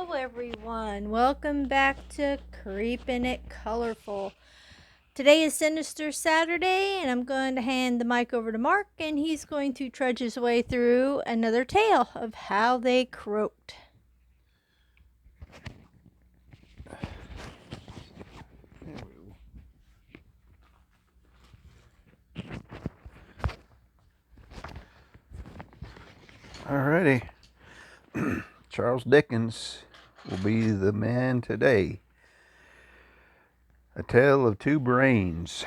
Hello everyone, welcome back to Creepin' It Colorful. Today is Sinister Saturday and I'm going to hand the mic over to Mark and he's going to trudge his way through another tale of how they croaked. Alrighty. Charles Dickens will be the man today. A Tale of Two Brains.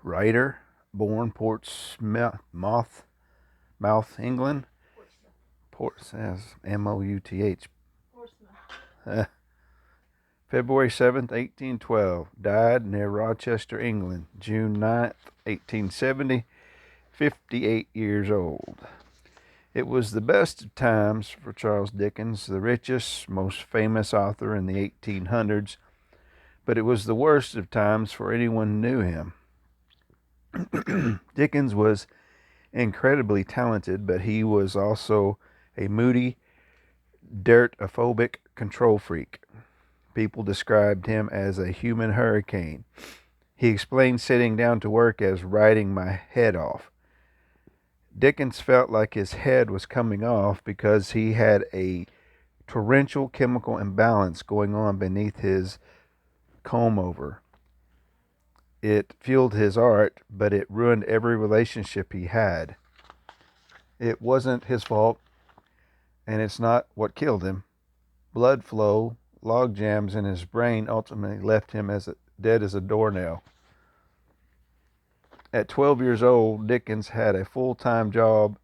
Writer, born Portsmouth, England. Port says Mouth. February 7th, 1812. Died near Rochester, England. June 9th, 1870. 58 years old. It was the best of times for Charles Dickens, the richest, most famous author in the 1800s, but it was the worst of times for anyone who knew him. Dickens was incredibly talented, but he was also a moody, dirt-ophobic control freak. People described him as a human hurricane. He explained sitting down to work as writing my head off. Dickens felt like his head was coming off because he had a torrential chemical imbalance going on beneath his comb-over. It fueled his art, but it ruined every relationship he had. It wasn't his fault, and it's not what killed him. Blood flow, log jams in his brain ultimately left him as dead as a doornail. At 12 years old, Dickens had a full-time job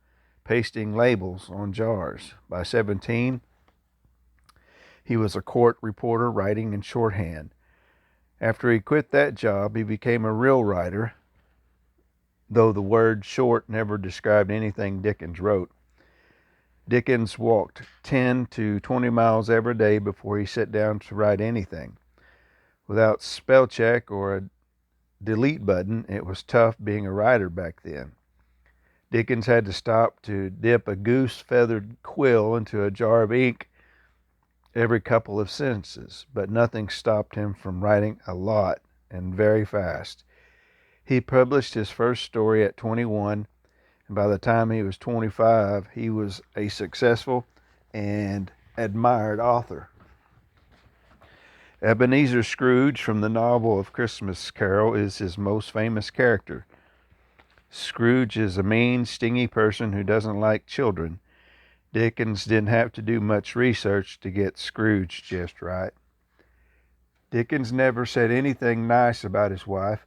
pasting labels on jars. By 17, he was a court reporter writing in shorthand. After he quit that job, he became a real writer, though the word short never described anything Dickens wrote. Dickens walked 10 to 20 miles every day before he sat down to write anything. Without spell check or a delete button, it was tough being a writer back then. Dickens had to stop to dip a goose-feathered quill into a jar of ink every couple of sentences, but nothing stopped him from writing a lot and very fast. He published his first story at 21, and by the time he was 25, he was a successful and admired author. Ebenezer Scrooge from the novel of Christmas Carol is his most famous character. Scrooge is a mean, stingy person who doesn't like children. Dickens didn't have to do much research to get Scrooge just right. Dickens never said anything nice about his wife,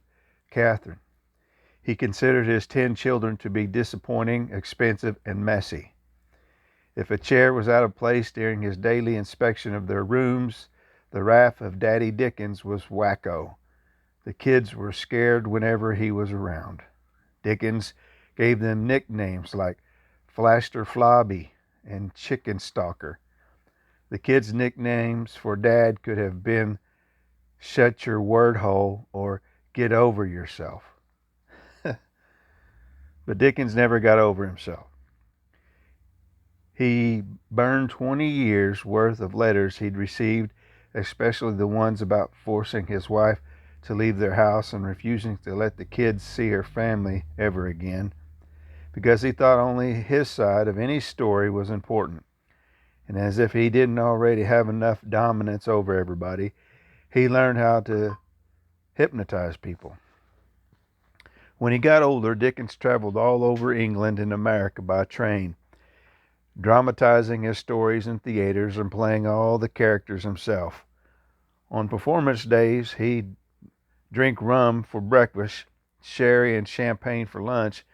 Catherine. He considered his 10 children to be disappointing, expensive, and messy. If a chair was out of place during his daily inspection of their rooms, the wrath of Daddy Dickens was wacko. The kids were scared whenever he was around. Dickens gave them nicknames like Flaster Flobby and Chicken Stalker. The kids' nicknames for Dad could have been Shut Your Word Hole or Get Over Yourself. But Dickens never got over himself. He burned 20 years worth of letters he'd received, especially the ones about forcing his wife to leave their house and refusing to let the kids see her family ever again, because he thought only his side of any story was important. And as if he didn't already have enough dominance over everybody, he learned how to hypnotize people. When he got older, Dickens traveled all over England and America by train, dramatizing his stories in theaters and playing all the characters himself. On performance days, he'd drink rum for breakfast, sherry and champagne for lunch,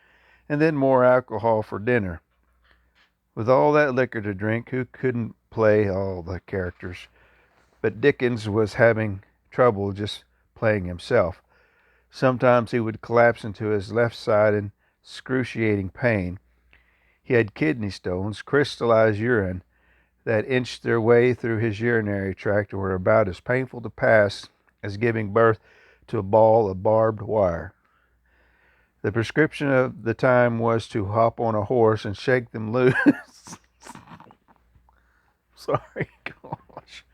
and then more alcohol for dinner. With all that liquor to drink, who couldn't play all the characters? But Dickens was having trouble just playing himself. Sometimes he would collapse into his left side in excruciating pain. He had kidney stones, crystallized urine, that inched their way through his urinary tract and were about as painful to pass as giving birth to a ball of barbed wire. The prescription of the time was to hop on a horse and shake them loose. sorry. Gosh.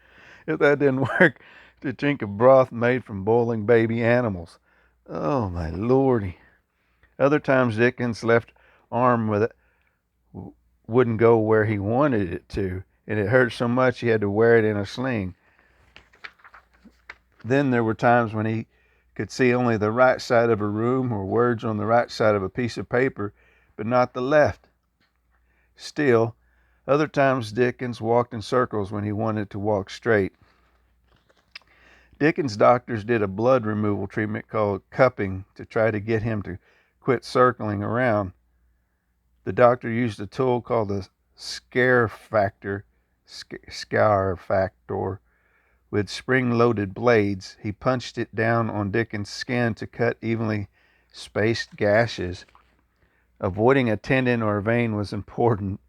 If that didn't work, to drink a broth made from boiling baby animals. Oh, my lordy. Other times Dickens' left arm wouldn't go where he wanted it to, and it hurt so much he had to wear it in a sling. Then there were times when he could see only the right side of a room or words on the right side of a piece of paper, but not the left. Still, other times Dickens walked in circles when he wanted to walk straight. Dickens' doctors did a blood removal treatment called cupping to try to get him to quit circling around. The doctor used a tool called the scare factor with spring-loaded blades. He punched it down on Dickens' skin to cut evenly spaced gashes. Avoiding a tendon or a vein was important.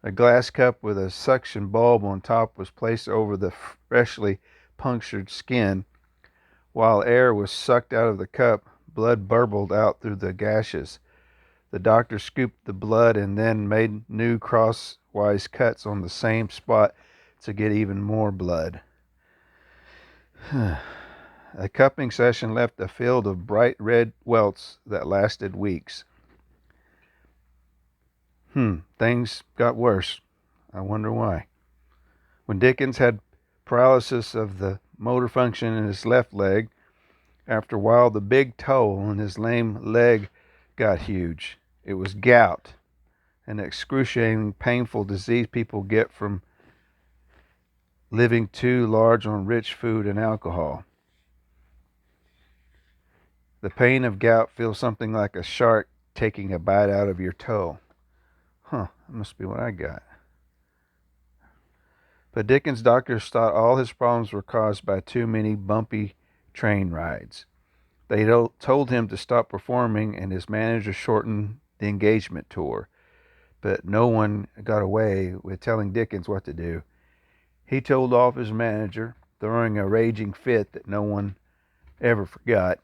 A glass cup with a suction bulb on top was placed over the freshly punctured skin. While air was sucked out of the cup, blood burbled out through the gashes. The doctor scooped the blood and then made new crosswise cuts on the same spot to get even more blood. A cupping session left a field of bright red welts that lasted weeks. Things got worse. I wonder why. When Dickens had paralysis of the motor function in his left leg, after a while the big toe on his lame leg got huge. It was gout, an excruciating, painful disease people get from living too large on rich food and alcohol. The pain of gout feels something like a shark taking a bite out of your toe. That must be what I got. But Dickens' doctors thought all his problems were caused by too many bumpy train rides. They told him to stop performing, and his manager shortened the engagement tour. But no one got away with telling Dickens what to do. He told off his manager, throwing a raging fit that no one ever forgot.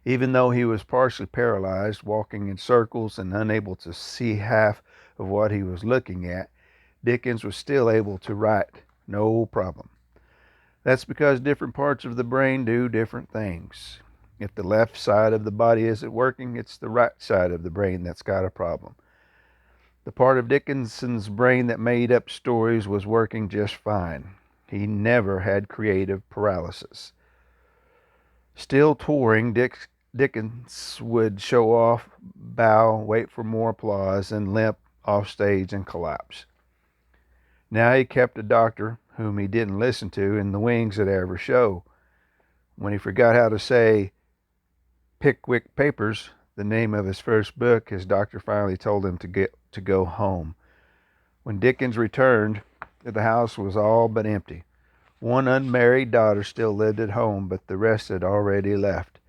Even though he was partially paralyzed, walking in circles and unable to see half of what he was looking at, Dickens was still able to write, no problem. That's because different parts of the brain do different things. If the left side of the body isn't working, it's the right side of the brain that's got a problem. The part of Dickens's brain that made up stories was working just fine. He never had creative paralysis. Still touring, Dickens would show off, bow, wait for more applause, and limp off stage and collapse. Now he kept a doctor, whom he didn't listen to, in the wings at every show. When he forgot how to say Pickwick Papers, the name of his first book, his doctor finally told him to go home. When Dickens returned, the house was all but empty. One unmarried daughter still lived at home, but the rest had already left.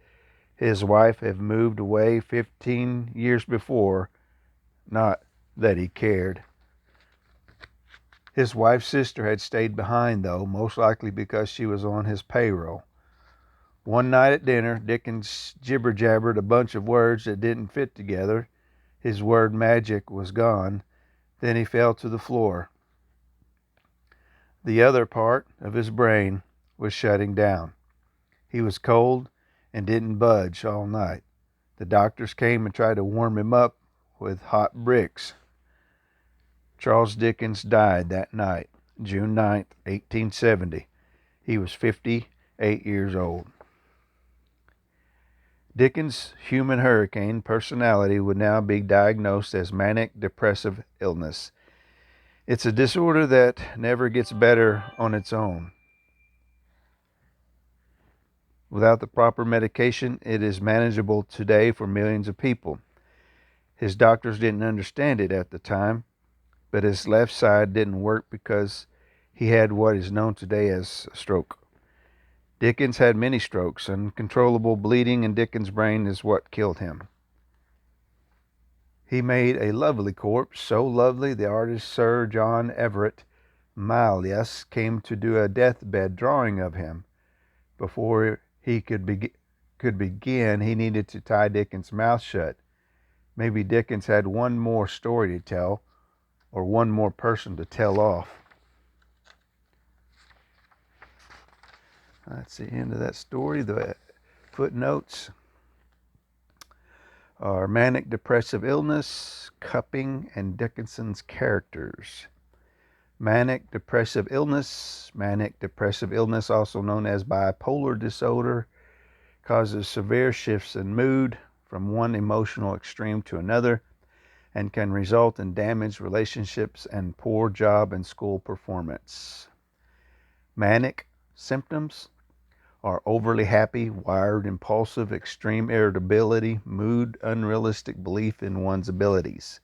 His wife had moved away 15 years before, not that he cared. His wife's sister had stayed behind, though, most likely because she was on his payroll. One night at dinner, Dickens jibber-jabbered a bunch of words that didn't fit together. His word magic was gone. Then he fell to the floor. The other part of his brain was shutting down. He was cold and didn't budge all night. The doctors came and tried to warm him up with hot bricks. Charles Dickens died that night, June 9th, 1870. He was 58 years old. Dickens' human hurricane personality would now be diagnosed as manic depressive illness. It's a disorder that never gets better on its own. Without the proper medication, it is manageable today for millions of people. His doctors didn't understand it at the time, but his left side didn't work because he had what is known today as a stroke. Dickens had many strokes. Uncontrollable bleeding in Dickens' brain is what killed him. He made a lovely corpse, so lovely the artist Sir John Everett Malleus came to do a deathbed drawing of him. Before he could begin, he needed to tie Dickens' mouth shut. Maybe Dickens had one more story to tell, or one more person to tell off. That's the end of that story. The footnotes are manic depressive illness, cupping, and Dickinson's characters. Manic depressive illness, also known as bipolar disorder, causes severe shifts in mood from one emotional extreme to another and can result in damaged relationships and poor job and school performance. Manic symptoms are overly happy, wired, impulsive, extreme irritability, mood, unrealistic belief in one's abilities.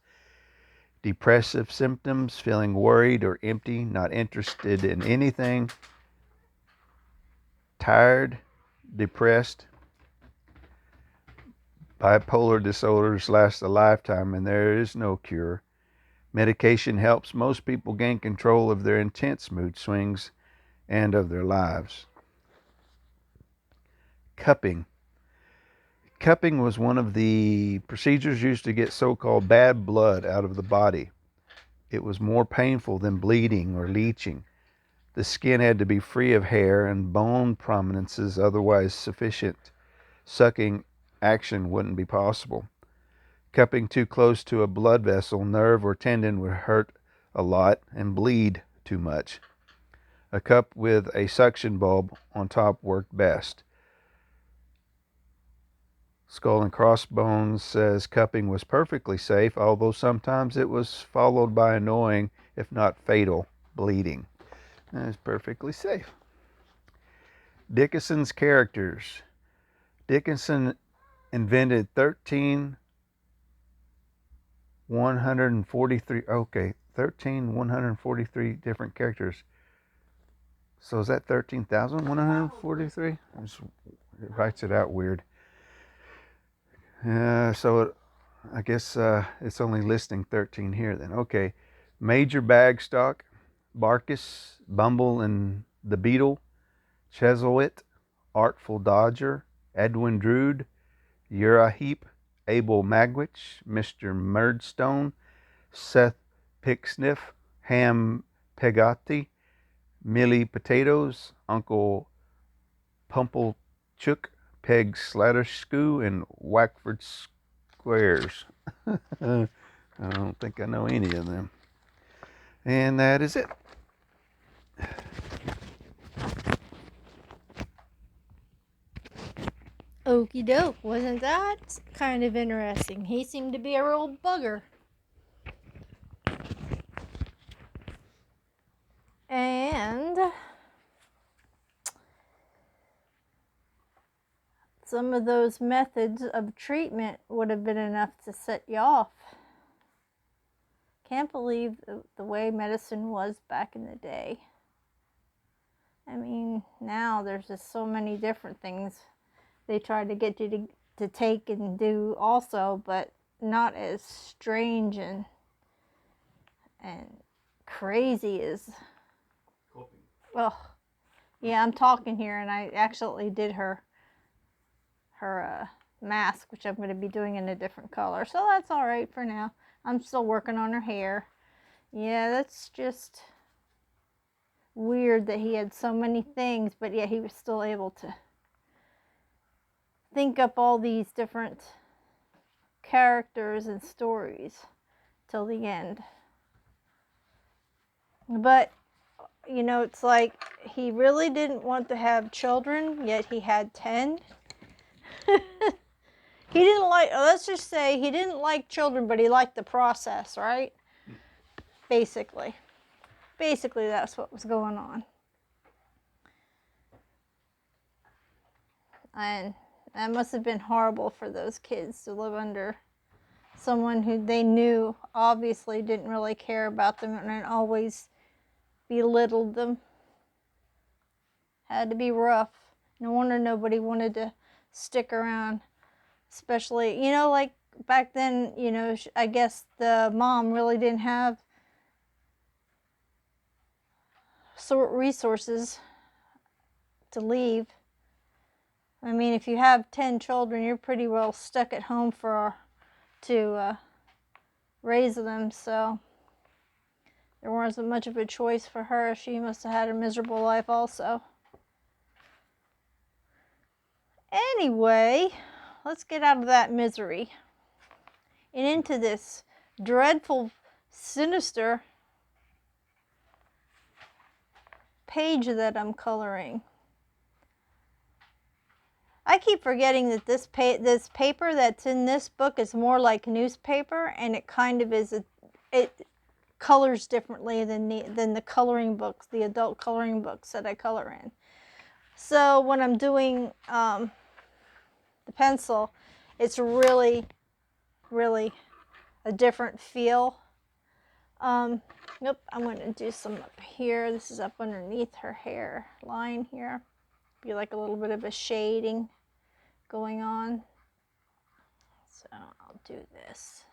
Depressive symptoms, feeling worried or empty, not interested in anything, tired, depressed. Bipolar disorders last a lifetime and there is no cure. Medication helps most people gain control of their intense mood swings and of their lives. Cupping. Cupping was one of the procedures used to get so-called bad blood out of the body. It was more painful than bleeding or leeching. The skin had to be free of hair and bone prominences, otherwise sufficient sucking action wouldn't be possible. Cupping too close to a blood vessel, nerve, or tendon would hurt a lot and bleed too much. A cup with a suction bulb on top worked best. Skull and Crossbones says cupping was perfectly safe, although sometimes it was followed by annoying, if not fatal, bleeding. That is perfectly safe. Dickinson's characters. Dickinson invented 1,143 different characters. So is that 13,143? It writes it out weird. So I guess it's only listing 13 here then. Okay. Major Bagstock, Barkis, Bumble and the Beetle, Chesleit, Artful Dodger, Edwin Drood, Uriah Heep, Abel Magwitch, Mr. Murdstone, Seth Picksniff, Ham Pegati, Millie Potatoes, Uncle Pumplechook, Peg Slatterskew, and Wackford Squares. I don't think I know any of them. And that is it. Okie doke, wasn't that kind of interesting? He seemed to be a real bugger. And some of those methods of treatment would have been enough to set you off. Can't believe the way medicine was back in the day. I mean, now there's just so many different things they try to get you to take and do also, but not as strange and crazy as... Oh, yeah, I'm talking here and I actually did her mask, which I'm going to be doing in a different color. So that's all right for now. I'm still working on her hair. Yeah, that's just weird that he had so many things, but yet he was still able to think up all these different characters and stories till the end. But, you know, it's like he really didn't want to have children, yet he had 10. He didn't like, let's just say he didn't like children, but he liked the process, right? Basically that's what was going on. And that must have been horrible for those kids to live under someone who they knew obviously didn't really care about them and always belittled them. Had to be rough. No wonder nobody wanted to stick around. Especially, you know, like back then, you know, I guess the mom really didn't have resources to leave. I mean, if you have 10 children, you're pretty well stuck at home to raise them. So There wasn't much of a choice for her. She must have had a miserable life also. Anyway, let's get out of that misery and into this dreadful, sinister page that I'm coloring. I keep forgetting that this paper that's in this book is more like newspaper, and it kind of is. It colors differently than the coloring books, the adult coloring books that I color in. So when I'm doing the pencil, it's really, really a different feel. Nope, I'm going to do some up here. This is up underneath her hair line here. Be like a little bit of a shading going on. So I'll do this.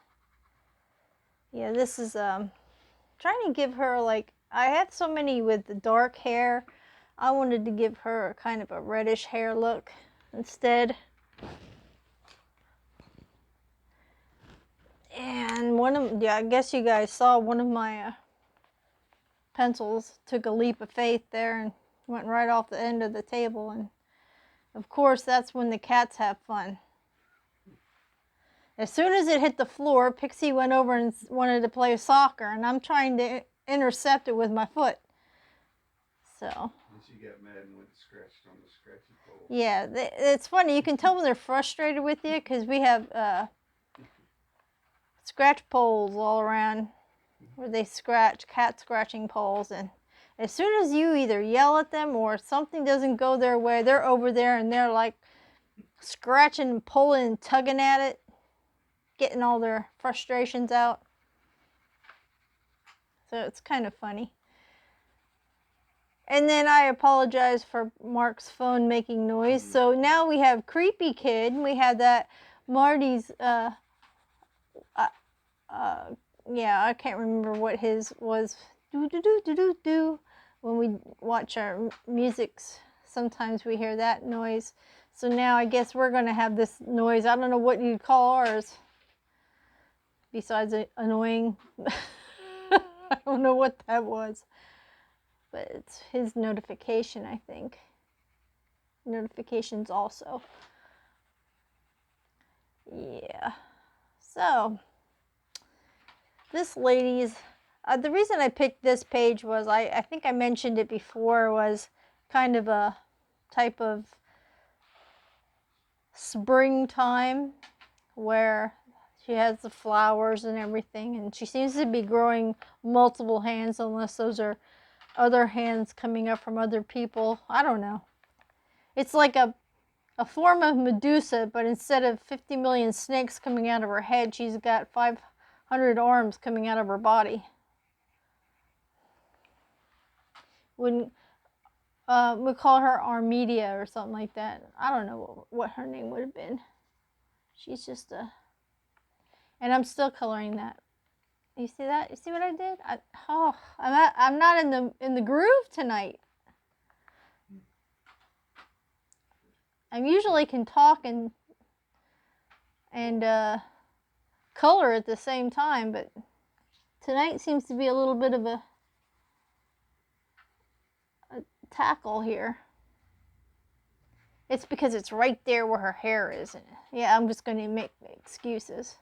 Yeah, this is trying to give her, like, I had so many with the dark hair. I wanted to give her kind of a reddish hair look instead. And I guess you guys saw one of my pencils took a leap of faith there and went right off the end of the table, and of course that's when the cats have fun. As soon as it hit the floor, Pixie went over and wanted to play soccer, and I'm trying to intercept it with my foot. So. And she got mad and went scratched on the scratchy pole. Yeah, it's funny. You can tell when they're frustrated with you because we have scratch poles all around where they scratch, cat scratching poles, and as soon as you either yell at them or something doesn't go their way, they're over there and they're like scratching and pulling and tugging at it, getting all their frustrations out. So it's kind of funny. And then I apologize for Mark's phone making noise. So now we have Creepy Kid. We have that Marty's, yeah, I can't remember what his was. Do. When we watch our musics, sometimes we hear that noise. So now I guess we're going to have this noise. I don't know what you'd call ours. Besides annoying. I don't know what that was. But it's his notification, I think. Notifications also. Yeah. So, this lady's, the reason I picked this page was, I think I mentioned it before, was kind of a type of springtime where she has the flowers and everything, and she seems to be growing multiple hands, unless those are other hands coming up from other people. I don't know. It's like a form of Medusa, but instead of 50 million snakes coming out of her head, she's got 500 arms coming out of her body. We call her Armedia or something like that. I don't know what her name would have been. She's just a... And I'm still coloring that. You see that? You see what I did? I'm not in the groove tonight. I usually can talk and color at the same time, but tonight seems to be a little bit of a tackle here. It's because it's right there where her hair is. Yeah, I'm just going to make excuses.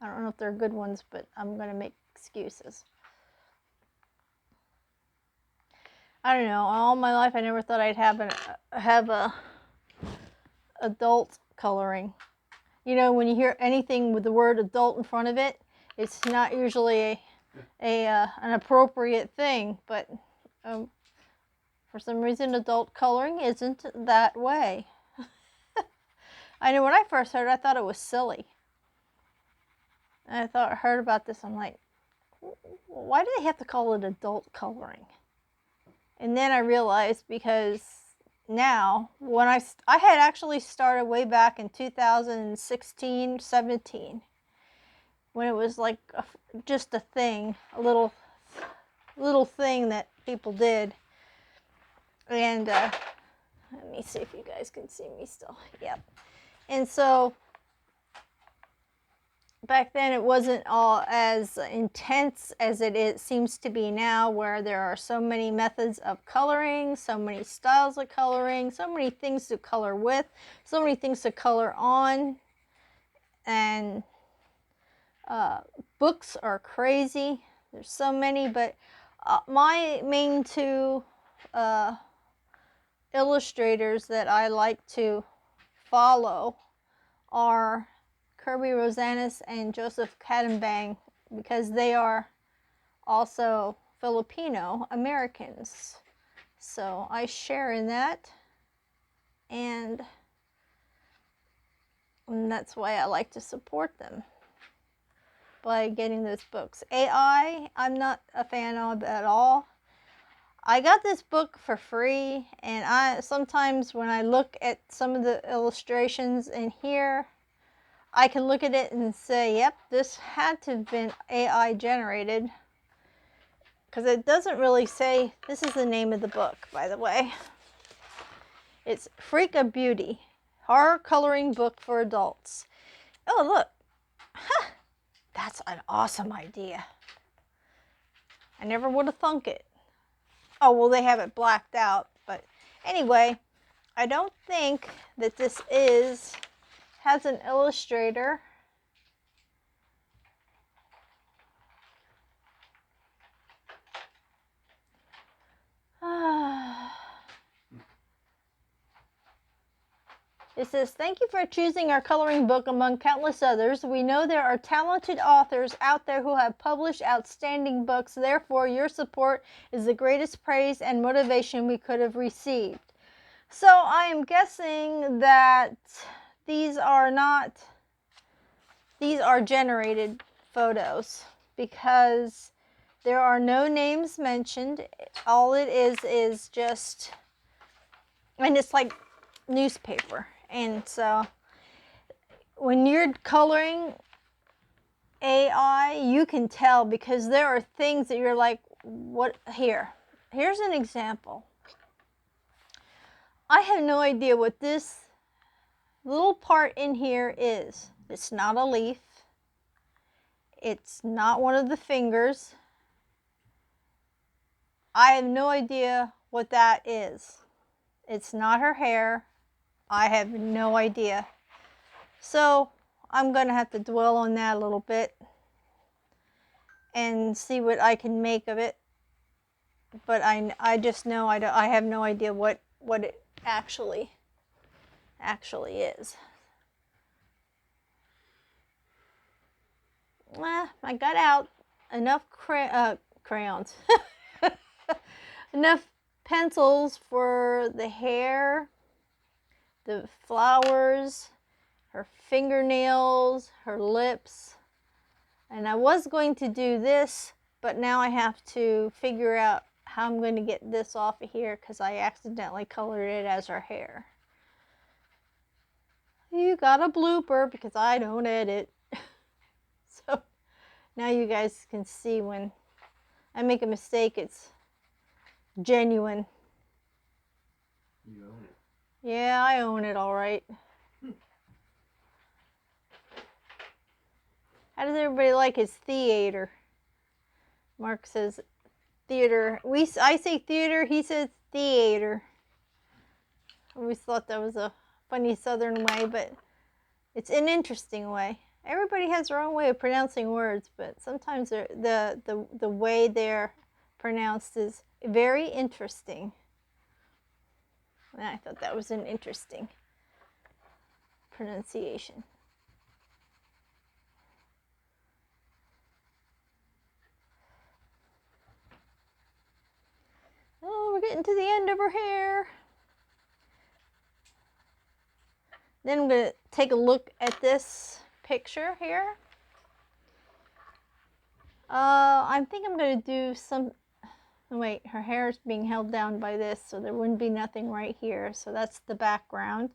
I don't know if they're good ones, but I'm going to make excuses. I don't know. All my life, I never thought I'd have a adult coloring. You know, when you hear anything with the word adult in front of it, it's not usually an appropriate thing. But for some reason, adult coloring isn't that way. I know when I first heard it, I thought it was silly. And I heard about this, I'm like, why do they have to call it adult coloring? And then I realized, because now, when I had actually started way back in 2016, 17, when it was like just a thing, a little thing that people did. And let me see if you guys can see me still. Yep. And so back then it wasn't all as intense as it seems to be now, where there are so many methods of coloring, so many styles of coloring, so many things to color with, so many things to color on, and books are crazy. There's so many, but my main two illustrators that I like to follow are Kirby Rosanis and Joseph Kattenbang, because they are also Filipino Americans. So I share in that, and that's why I like to support them by getting those books. AI, I'm not a fan of at all. I got this book for free, and I sometimes when I look at some of the illustrations in here, I can look at it and say, yep, this had to have been AI generated, because it doesn't really say. This is the name of the book, by the way. It's Freak of Beauty, horror coloring book for adults. Oh, look. Huh. That's an awesome idea. I never would have thunk it. Oh, well, they have it blacked out. But anyway, I don't think that this has an illustrator. It says, thank you for choosing our coloring book among countless others. We know there are talented authors out there who have published outstanding books. Therefore, your support is the greatest praise and motivation we could have received. So I am guessing that these are generated photos, because there are no names mentioned. All it is just, and it's like newspaper. And so when you're coloring AI, you can tell, because there are things that you're like, what? Here's an example. I have no idea what this little part in here is. It's not a leaf. It's not one of the fingers. I have no idea what that is. It's not her hair. I have no idea. So I'm going to have to dwell on that a little bit and see what I can make of it. But I just know I have no idea what it actually is. I got out enough crayons, enough pencils for the hair, the flowers, her fingernails, her lips. And I was going to do this, but now I have to figure out how I'm going to get this off of here, because I accidentally colored it as her hair. You got a blooper, because I don't edit. So now you guys can see when I make a mistake, it's genuine. You own it. Yeah, I own it all right. How does everybody like his theater? Mark says theater. I say theater, he says theater. I always thought that was a funny southern way, but it's an interesting way. Everybody has their own way of pronouncing words, but sometimes the way they're pronounced is very interesting. And I thought that was an interesting pronunciation. Oh, we're getting to the end of her hair. Then I'm going to take a look at this picture here. I think I'm going to do some, wait, her hair is being held down by this, so there wouldn't be nothing right here. So that's the background.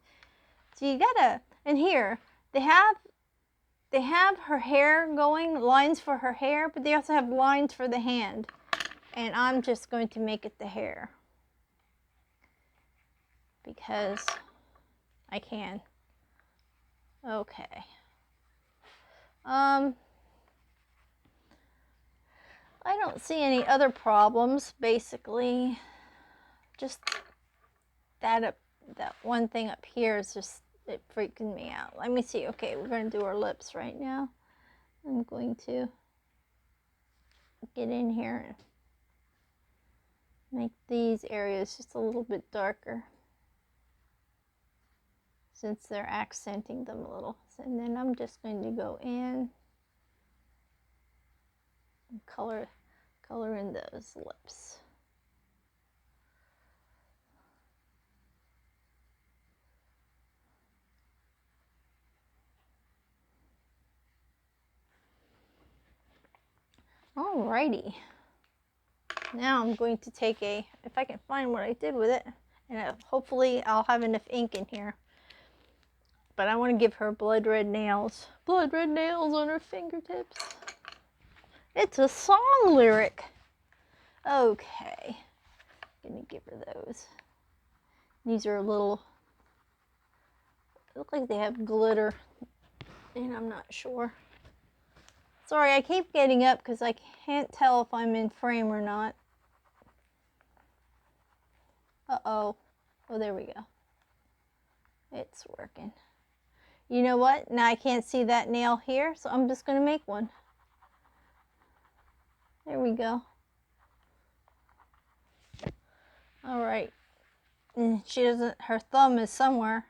So you gotta, and here, they have her hair going, lines for her hair, but they also have lines for the hand. And I'm just going to make it the hair, because I can. Okay. I don't see any other problems, basically. Just that one thing up here is just, it freaking me out. Let me see. Okay, we're going to do our lips right now. I'm going to get in here and make these areas just a little bit darker, since they're accenting them a little. And then I'm just going to go in and color in those lips. Alrighty. Now I'm going to take if I can find what I did with it, and hopefully I'll have enough ink in here. But I want to give her blood red nails. Blood red nails on her fingertips. It's a song lyric. Okay. I'm gonna give her those. These are little, look like they have glitter, and I'm not sure. Sorry, I keep getting up because I can't tell if I'm in frame or not. Uh-oh. Oh, there we go. It's working. You know what? Now I can't see that nail here, so I'm just going to make one. There we go. All right. And she doesn't, her thumb is somewhere.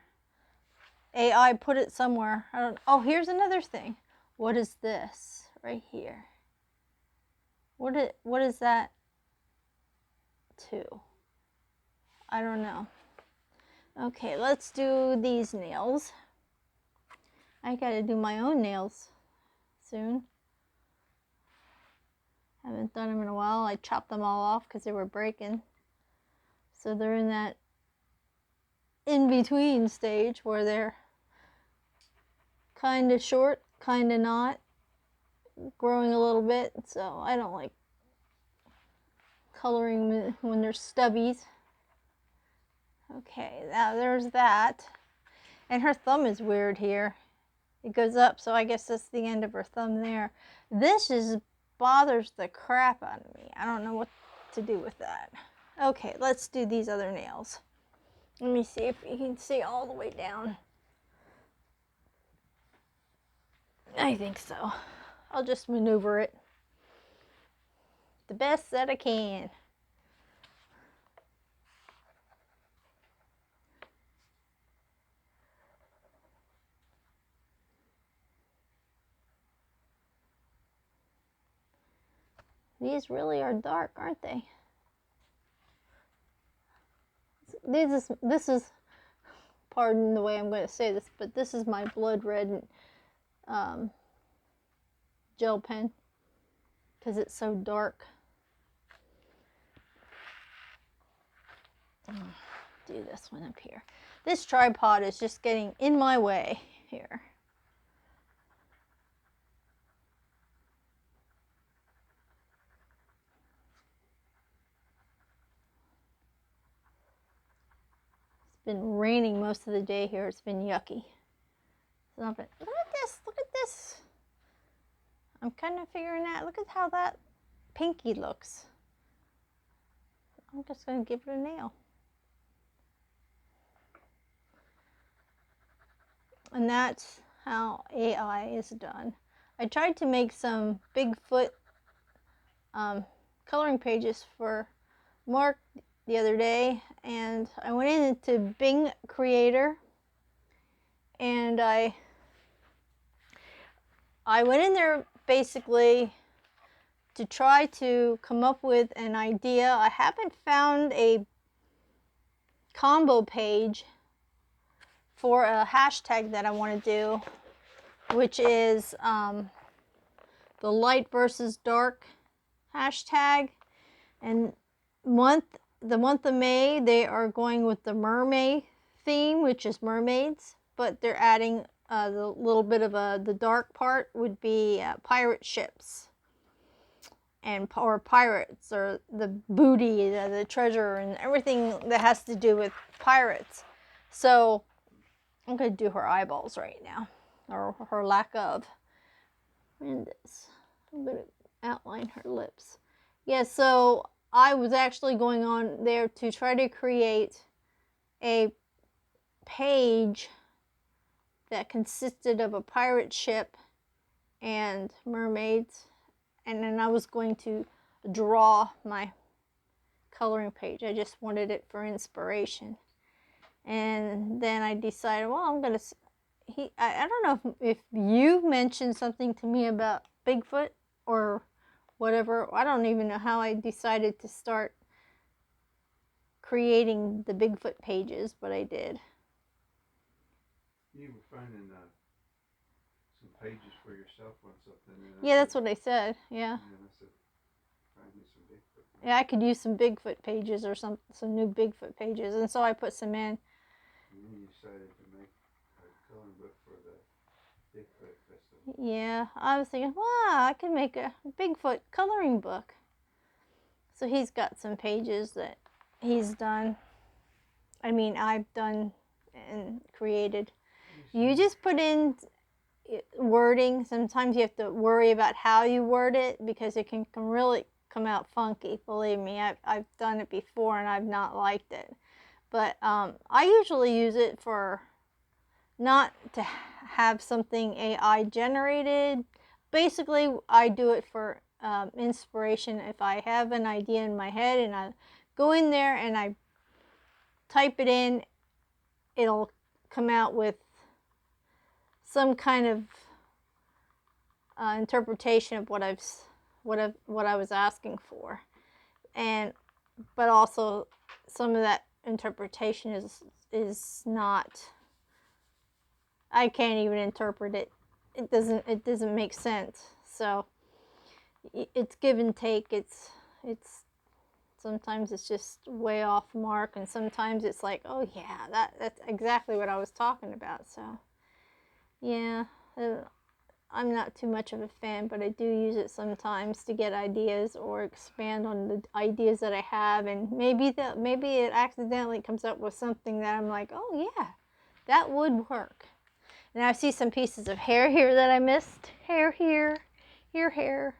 AI put it somewhere. I don't, oh, here's another thing. What is this right here? What is that to? I don't know. Okay, let's do these nails. I gotta do my own nails soon. Haven't done them in a while. I chopped them all off because they were breaking. So they're in that in-between stage where they're kind of short, kind of not, growing a little bit. So I don't like coloring when they're stubbies. Okay, now there's that. And her thumb is weird here. It goes up, so I guess that's the end of her thumb there. This just bothers the crap out of me. I don't know what to do with that. Okay, let's do these other nails. Let me see if you can see all the way down. I think so. I'll just maneuver it the best that I can. These really are dark, aren't they? This is, pardon the way I'm going to say this, but this is my blood red gel pen because it's so dark. Do this one up here. This tripod is just getting in my way here. It's been raining most of the day here. It's been yucky. Look at this. Look at this. I'm kind of figuring out. Look at how that pinky looks. I'm just going to give it a nail. And that's how AI is done. I tried to make some Bigfoot coloring pages for Mark the other day, and I went into Bing Creator, and I went in there basically to try to come up with an idea. I haven't found a combo page for a hashtag that I want to do, which is the light versus dark hashtag. And the month of May, they are going with the mermaid theme, which is mermaids, but they're adding the little bit of the dark part would be pirate ships, and or pirates, or the booty, the treasure, and everything that has to do with pirates. So I'm going to do her eyeballs right now, or her lack of. And this. I'm going to outline her lips. Yeah, so I was actually going on there to try to create a page that consisted of a pirate ship and mermaids, and then I was going to draw my coloring page. I just wanted it for inspiration. And then I decided, well, I'm gonna I don't know if you mentioned something to me about Bigfoot or whatever. I don't even know how I decided to start creating the Bigfoot pages, but I did. You were finding some pages for yourself on something. Yeah, that's what I said. Yeah. And I said, find me some Bigfoot. Yeah, I could use some Bigfoot pages or some new Bigfoot pages, and so I put some in. And then you decided to make a coloring book for the Bigfoot festival. Yeah, I was thinking, wow, I could make a Bigfoot coloring book. So he's got some pages that he's done. I mean, I've done and created. You just put in wording. Sometimes you have to worry about how you word it because it can really come out funky. Believe me, I've done it before and I've not liked it. But I usually use it for not to have something AI generated. Basically, I do it for inspiration. If I have an idea in my head and I go in there and I type it in, it'll come out with some kind of interpretation of what I was asking for, but also some of that interpretation is not. I can't even interpret it. It doesn't make sense. So it's give and take. It's sometimes it's just way off mark, and sometimes it's like, oh yeah, that's exactly what I was talking about. So yeah, I'm not too much of a fan, but I do use it sometimes to get ideas or expand on the ideas that I have, and maybe it accidentally comes up with something that I'm like, oh yeah, that would work. And I see some pieces of hair here that I missed. Hair here, hair.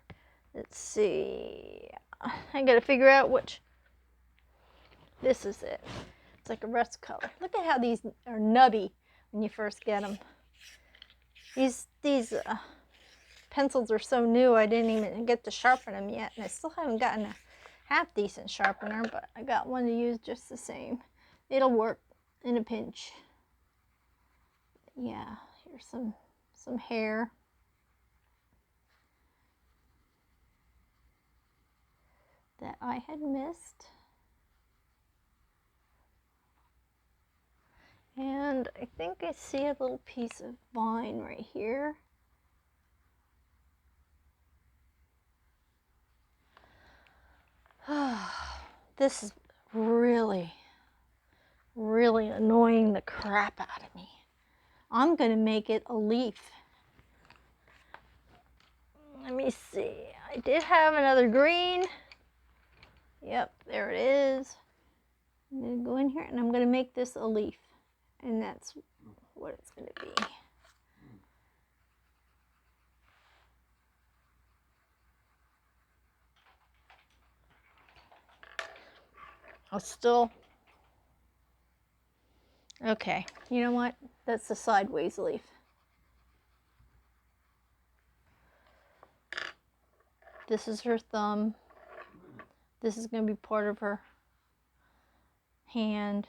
Let's see. I gotta figure out which. This is it. It's like a rust color. Look at how these are nubby when you first get them. These pencils are so new, I didn't even get to sharpen them yet, and I still haven't gotten a half decent sharpener, but I got one to use just the same. It'll work in a pinch. Yeah, here's some hair. That I had missed. And I think I see a little piece of vine right here. This is really annoying the crap out of me. I'm going to make it a leaf. Let me see. I did have another green. Yep, there it is. I'm going to go in here and I'm going to make this a leaf. And that's what it's going to be. I'll still... Okay, you know what? That's the sideways leaf. This is her thumb. This is going to be part of her hand.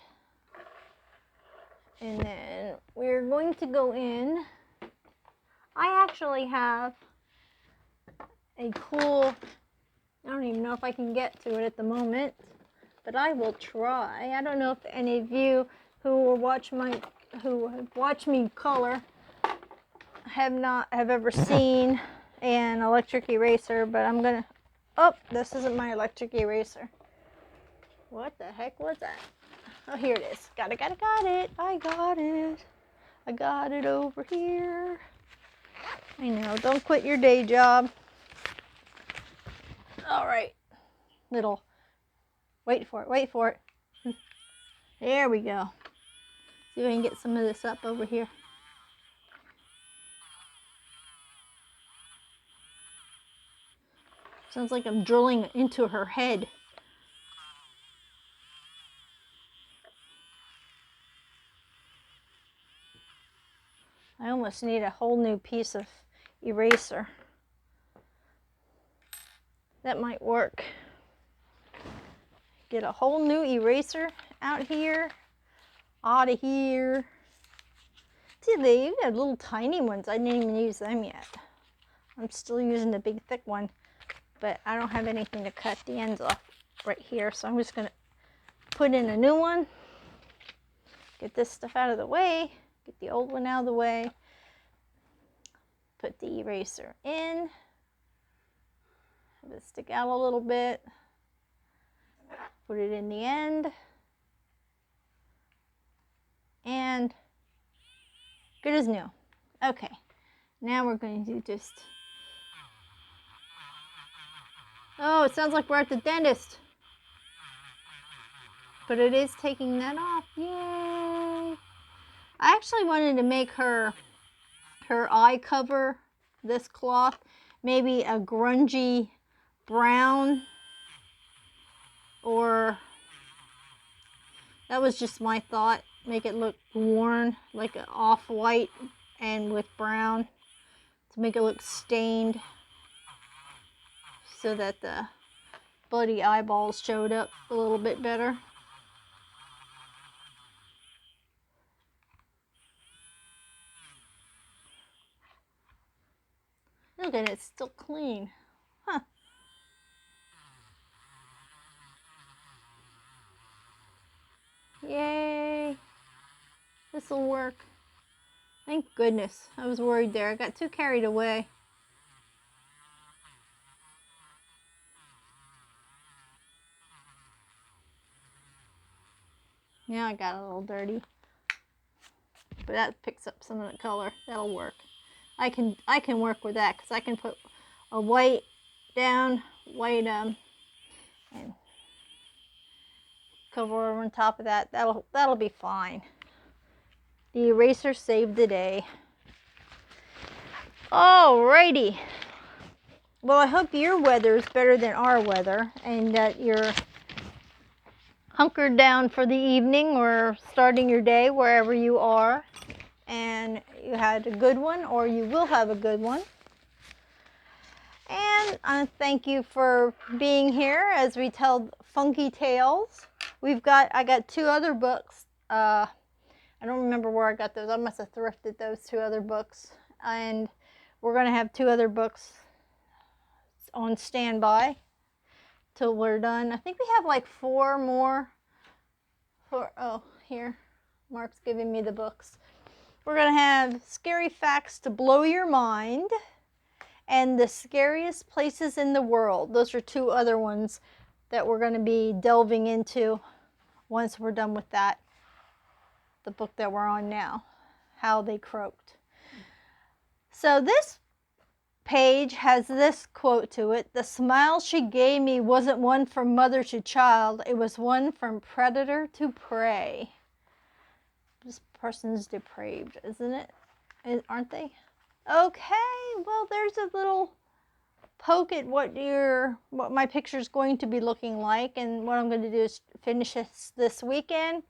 And then we're going to go in. I actually have a cool, I don't even know if I can get to it at the moment, but I will try. I don't know if any of you who have watched me color have ever seen an electric eraser, but I'm gonna, oh, this isn't my electric eraser. What the heck was that? Oh, here it is. Got it. I got it over here. I know, don't quit your day job. All right, wait for it. There we go. See if I can get some of this up over here. Sounds like I'm drilling into her head. I almost need a whole new piece of eraser. That might work. Get a whole new eraser out here, out of here. See, they have little tiny ones. I didn't even use them yet. I'm still using the big thick one, but I don't have anything to cut the ends off right here, so I'm just gonna put in a new one. Get this stuff out of the way. Get the old one out of the way. Put the eraser in. Have it stick out a little bit. Put it in the end. And good as new. Okay, now we're going to just... Oh, it sounds like we're at the dentist. But it is taking that off. Yay! I actually wanted to make her eye cover, this cloth, maybe a grungy brown, or that was just my thought. Make it look worn, like an off-white and with brown, to make it look stained, so that the bloody eyeballs showed up a little bit better. Look at it, it's still clean. Huh. Yay. This'll work. Thank goodness. I was worried there. I got too carried away. Now I got a little dirty. But that picks up some of the color. That'll work. I can work with that, because I can put a white down, white and cover over on top of that. That'll be fine. The eraser saved the day. Alrighty. Well, I hope your weather is better than our weather, and that you're hunkered down for the evening or starting your day wherever you are, and you had a good one, or you will have a good one. And I thank you for being here as we tell funky tales. I got 2 other books. I don't remember where I got those. I must have thrifted those 2 other books. And we're going to have 2 other books on standby till we're done. I think we have like 4 more. Oh, here. Mark's giving me the books. We're going to have Scary Facts to Blow Your Mind and The Scariest Places in the World. Those are 2 other ones that we're going to be delving into once we're done with that. The book that we're on now, How They Croaked. So this page has this quote to it: "The smile she gave me wasn't one from mother to child, it was one from predator to prey." This person's depraved, isn't it? Aren't they? Okay, well, there's a little poke at what my picture's going to be looking like, and what I'm going to do is finish this weekend.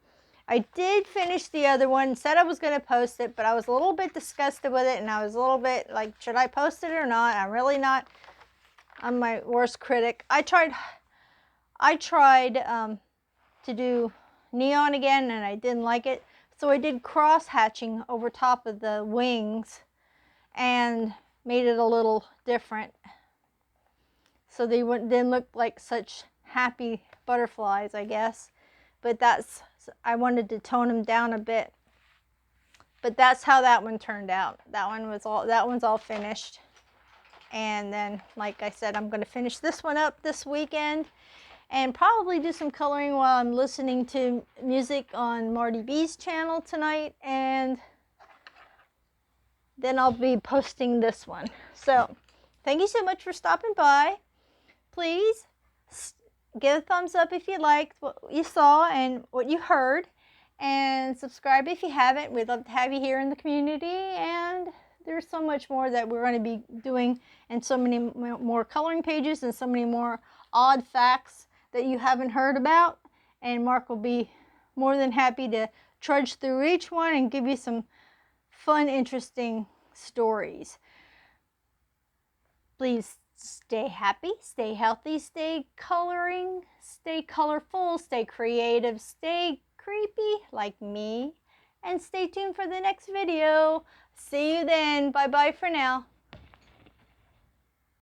I did finish the other one, said I was going to post it, but I was a little bit disgusted with it, and I was a little bit like, should I post it or not? I'm really not. I'm my worst critic. I tried to do neon again, and I didn't like it. So I did cross hatching over top of the wings and made it a little different, so they didn't look like such happy butterflies, I guess. But I wanted to tone them down a bit. But that's how that one turned out. That one's all finished. And then, like I said, I'm going to finish this one up this weekend and probably do some coloring while I'm listening to music on Marty B's channel tonight, and then I'll be posting this one. So thank you so much for stopping by. Please give a thumbs up if you liked what you saw and what you heard, and subscribe if you haven't. We'd love to have you here in the community, and there's so much more that we're going to be doing, and so many more coloring pages and so many more odd facts that you haven't heard about. And Mark will be more than happy to trudge through each one and give you some fun, interesting stories. Please stay happy, stay healthy, stay coloring, stay colorful, stay creative, stay creepy like me, and stay tuned for the next video. See you then. Bye bye for now.